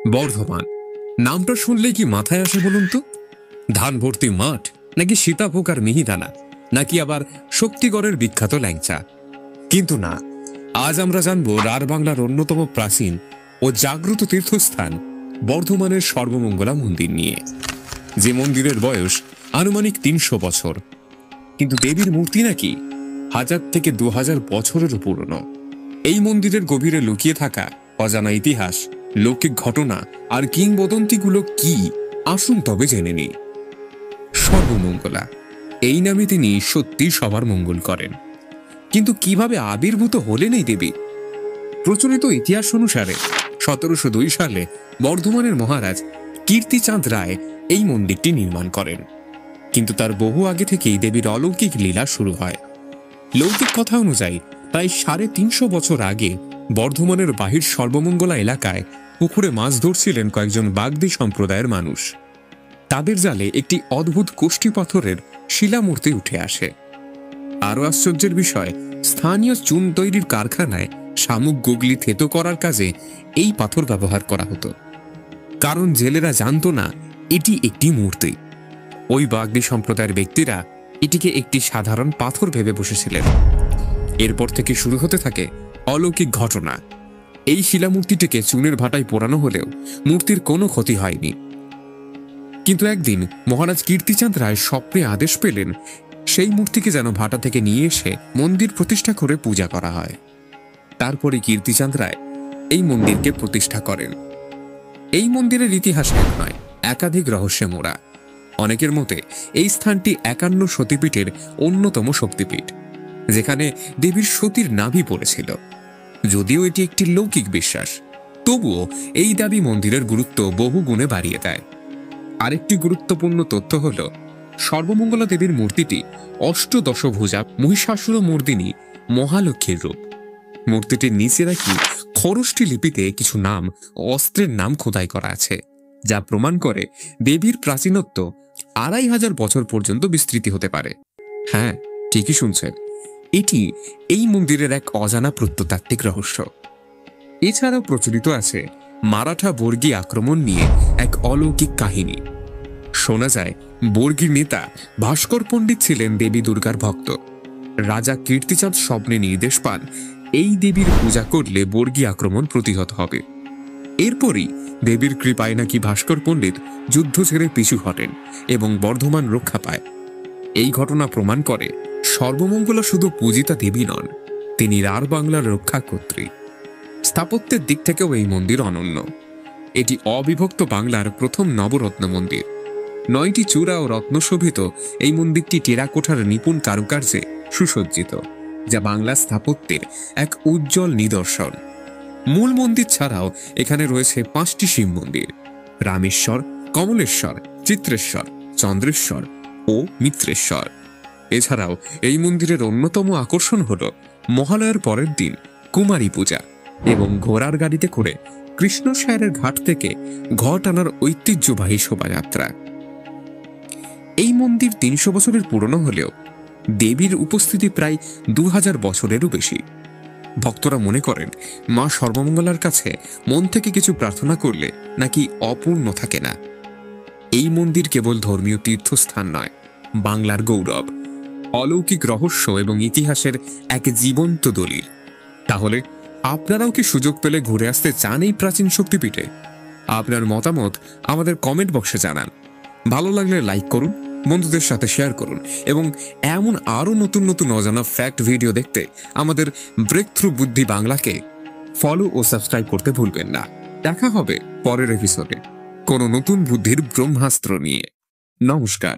বর্ধমান নামটা শুনলেই কি মাথায় আসে বলুন তো? ধান ভর্তি মাঠ, নাকি সীতাভোগ আর মিহিদানা, নাকি আবার শক্তিগড়ের বিখ্যাত ল্যাংচা? কিন্তু না, আজ আমরা জানবো রাঢ় বাংলার অন্যতম প্রাচীন ও জাগ্রত তীর্থস্থান বর্ধমানের সর্বমঙ্গলা মন্দির নিয়ে। যে মন্দিরের বয়স আনুমানিক ৩০০ বছর, কিন্তু দেবীর মূর্তি নাকি ১০০০ থেকে ২০০০ বছরেরও পুরনো। এই মন্দিরের গভীরে লুকিয়ে থাকা অজানা ইতিহাস, লৌকিক ঘটনা আর কিংবদন্তিগুলো কি, আসুন তবে জেনে নিই। সর্বমঙ্গলা, এই নামে তিনি সত্যি সবার মঙ্গল করেন। কিন্তু কিভাবে আবির্ভূত হলেন এই দেবী? প্রচলিত ইতিহাস অনুসারে ১৭০২ সালে বর্ধমানের মহারাজ কীর্তিচাঁদ রায় এই মন্দিরটি নির্মাণ করেন। কিন্তু তার বহু আগে থেকেই দেবীর অলৌকিক লীলা শুরু হয়। লৌকিক কথা অনুযায়ী প্রায় ৩৫০ বছর আগে বর্ধমানের বাহির সর্বমঙ্গলা এলাকায় পুকুরে মাছ ধরছিলেন কয়েকজন বাগদি সম্প্রদায়ের মানুষ। তাদের জালে একটি অদ্ভুত কোষ্ঠী পাথরের শিলামূর্তি উঠে আসে। আরও আশ্চর্যের বিষয়, স্থানীয় চুন তৈরির কারখানায় শামুক গুগলি থেতো করার কাজে এই পাথর ব্যবহার করা হতো, কারণ জেলেরা জানত না এটি একটি মূর্তি। ওই বাগদি সম্প্রদায়ের ব্যক্তিরা এটিকে একটি সাধারণ পাথর ভেবে বসেছিলেন। এরপর থেকে শুরু হতে থাকে অলৌকিক ঘটনা। এই শিলামূর্তিটিকে চুনের ভাটায় পোড়ানো হলেও মূর্তির কোনো ক্ষতি হয়নি। কিন্তু একদিন মহারাজ কীর্তিচাঁদ রায় স্বপ্নে আদেশ পেলেন সেই মূর্তিকে যেন ভাটা থেকে নিয়ে এসে মন্দির প্রতিষ্ঠা করে পূজা করা হয়। তারপরে কীর্তিচাঁদ রায় এই মন্দিরকে প্রতিষ্ঠা করেন। এই মন্দিরের ইতিহাস এক নয়, একাধিক রহস্যে মোড়া। অনেকের মতে এই স্থানটি ৫১ সতীপীঠের অন্যতম শক্তিপীঠ, যেখানে দেবীর সতীর নাভি পড়েছিল। যদিও এটি একটি লৌকিক বিশ্বাস, তবুও এই দাবি মন্দিরের গুরুত্ব বহু গুণে বাড়িয়ে দেয়। আরেকটি গুরুত্বপূর্ণ তথ্য হল, সর্বমঙ্গলা দেবীর মূর্তিটি অষ্টদশভুজা মহিষাসুরমর্দিনী মহালক্ষ্মীর রূপ। মূর্তিটির নিচে নাকি খরষ্টি লিপিতে কিছু নাম ও অস্ত্রের নাম খোদাই করা আছে, যা প্রমাণ করে দেবীর প্রাচীনত্ব ২৫০০ বছর পর্যন্ত বিস্তৃতি হতে পারে। হ্যাঁ, ঠিকই শুনছেন, এটি এই মন্দিরের এক অজানা প্রত্নতাত্ত্বিক রহস্য। এছাড়াও প্রচলিত আছে মারাঠা বর্গী আক্রমণ নিয়ে এক অলৌকিক কাহিনী। শোনা যায় বর্গীর নেতা ভাস্কর পণ্ডিত ছিলেন দেবী দুর্গার ভক্ত। রাজা কীর্তিচাঁদ স্বপ্নে নির্দেশ পান এই দেবীর পূজা করলে বর্গী আক্রমণ প্রতিহত হবে। এরপরই দেবীর কৃপায় নাকি ভাস্কর পণ্ডিত যুদ্ধ ছেড়ে পিছু হটেন এবং বর্ধমান রক্ষা পায়। এই ঘটনা প্রমাণ করে সর্বমঙ্গলা শুধু পূজিতা দেবী নন, তিনি রাঢ় বাংলার রক্ষাকর্ত্রী। স্থাপত্যের দিক থেকেও এই মন্দির অনন্য। এটি অবিভক্ত বাংলার প্রথম নবরত্ন মন্দির। ৯টি চূড়া ও রত্নশোভিত এই মন্দিরটি টেরাকোটার নিপুণ কারুকার্যে সুসজ্জিত, যা বাংলা স্থাপত্যের এক উজ্জ্বল নিদর্শন। মূল মন্দির ছাড়াও এখানে রয়েছে ৫টি শিব মন্দির: রামেশ্বর, কমলেশ্বর, চিত্রেশ্বর, চন্দ্রেশ্বর ও মিত্রেশ্বর। এছাড়াও এই মন্দিরের অন্যতম আকর্ষণ হল মহালয়ার পরের দিন কুমারী পূজা এবং ঘোড়ার গাড়িতে করে কৃষ্ণসায়রের ঘাট থেকে ঘট আনার ঐতিহ্যবাহী শোভাযাত্রা। এই মন্দির ৩০০ বছরের পুরনো হলেও দেবীর উপস্থিতি প্রায় ২০০০ বছরেরও বেশি। ভক্তরা মনে করেন মা সর্বমঙ্গলার কাছে মন থেকে কিছু প্রার্থনা করলে নাকি অপূর্ণ থাকে না। এই মন্দির কেবল ধর্মীয় তীর্থস্থান নয়, বাংলার গৌরব, অলৌকিক রহস্য এবং ইতিহাসের এক জীবন্ত দলিল। তাহলে আপনারাও কি সুযোগ পেলে ঘুরে আসতে চান এই প্রাচীন শক্তিপীঠে? আপনার মতামত আমাদের কমেন্ট বক্সে জানান। ভালো লাগলে লাইক করুন, বন্ধুদের সাথে শেয়ার করুন এবং এমন আরও নতুন নতুন অজানা ফ্যাক্ট ভিডিও দেখতে আমাদের ব্রেক থ্রু বুদ্ধি বাংলাকে ফলো ও সাবস্ক্রাইব করতে ভুলবেন না। দেখা হবে পরের এপিসোডে কোনো নতুন বুদ্ধির ব্রহ্মাস্ত্র নিয়ে। নমস্কার।